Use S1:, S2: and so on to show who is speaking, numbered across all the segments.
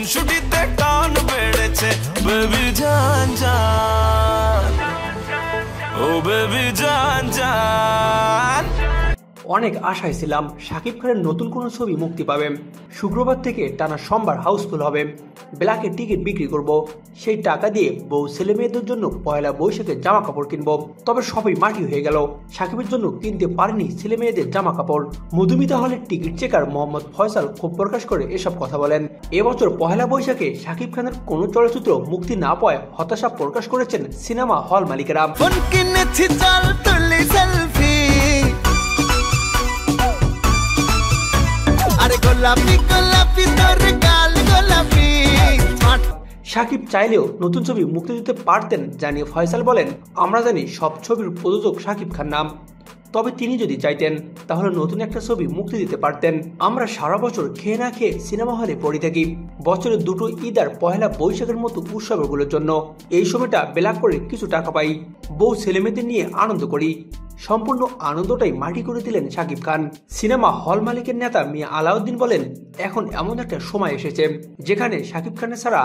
S1: খুনসুটিতে টান বেড়েছে বেবি জান জান, ও বেবি জান জান।
S2: অনেক আশায় ছিলাম শাকিব খানের নতুন কোনো ছবি মুক্তি পাবে। শুক্রবার থেকে টানা সোমবার হাউসফুল হবে। ব্ল্যাকে টিকিট বিক্রি করব, সেই টাকা দিয়ে বউ ছেলে মেয়েদের জন্য পয়লা বৈশাখে জামা কাপড় কিনবো। তবে সবই মাটি হয়ে গেল, শাকিবের জন্য কিনতে পারেনি ছেলে মেয়েদের জামা কাপড়। মধুমিতা হলের টিকিট চেকার মোহাম্মদ ফয়সাল ক্ষোভ প্রকাশ করে এসব কথা বলেন। এবছর পয়লা বৈশাখে শাকিব খানের কোনো চলচ্চিত্র মুক্তি না পাওয়ায় হতাশা প্রকাশ করেছেন সিনেমা হল মালিকেরা। শাকিব চাইলেও নতুন ছবি মুক্তি দিতে পারতেন জানিয়ে ফয়সাল বলেন, আমরা জানি সব ছবির প্রযোজক শাকিব খান নাম, তবে তিনি যদি চাইতেন তাহলে নতুন একটা ছবি মুক্তি দিতে পারতেন। আমরা সারা বছর খেয়ে না খেয়ে সিনেমা হলে পড়ে থাকি, বছরে দুটো ঈদ আর পয়লা বৈশাখের মতো উৎসবগুলোর জন্য। এই সময়টা ব্ল্যাক করে কিছু টাকা পাই, বউ ছেলেমেয়েদের নিয়ে আনন্দ করি। সম্পূর্ণ আনন্দটাই মাটি করে দিলেন শাকিব খান। সিনেমা হল মালিকের নেতা মিয়া আলাউদ্দিন বলেন, এখন এমন একটা সময় এসেছে যেখানে শাকিব খানের ছাড়া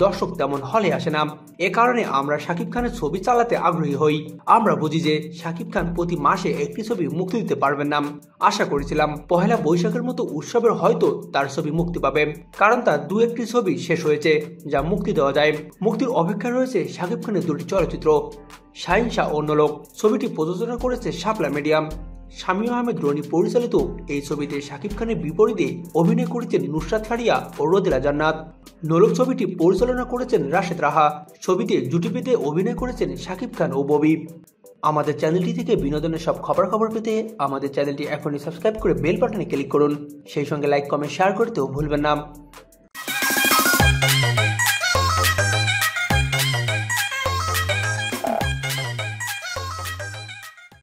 S2: দর্শক তেমন হলে আসে না। এ কারণে আমরা শাকিব খানের ছবি চালাতে আগ্রহী হই। আমরা বুঝি যে শাকিব খান প্রতি মাসে একটি ছবি মুক্তি দিতে পারবেন না। আশা করেছিলাম পহেলা বৈশাখের মতো উৎসবের হয়তো তার ছবি মুক্তি পাবে, কারণ তার দু একটি ছবি শেষ হয়েছে যা মুক্তি দেওয়া যায়। মুক্তির অপেক্ষা রয়েছে শাকিব খানের দুটি চলচ্চিত্র, শাহিন শাহ ও নোলক। ছবিটি প্রযোজনা করেছে শাপলা মিডিয়া। শামীম আহমেদ রনি পরিচালিত এই ছবিতে শাকিব খানের বিপরীতে অভিনয় করেছেন নুসরাত ফারিয়া ও রোদেলা জান্নাত। নোলক ছবিটি পরিচালনা করেছেন রাশেদ রাহা। ছবিতে জুটি পেতে অভিনয় করেছেন শাকিব খান ও ববি। আমাদের চ্যানেলটি থেকে বিনোদনের সব খবর পেতে আমাদের চ্যানেলটি এখনই সাবস্ক্রাইব করে বেল বাটনে ক্লিক করুন। সেই সঙ্গে লাইক কমেন্ট শেয়ার করতেও ভুলবেন না।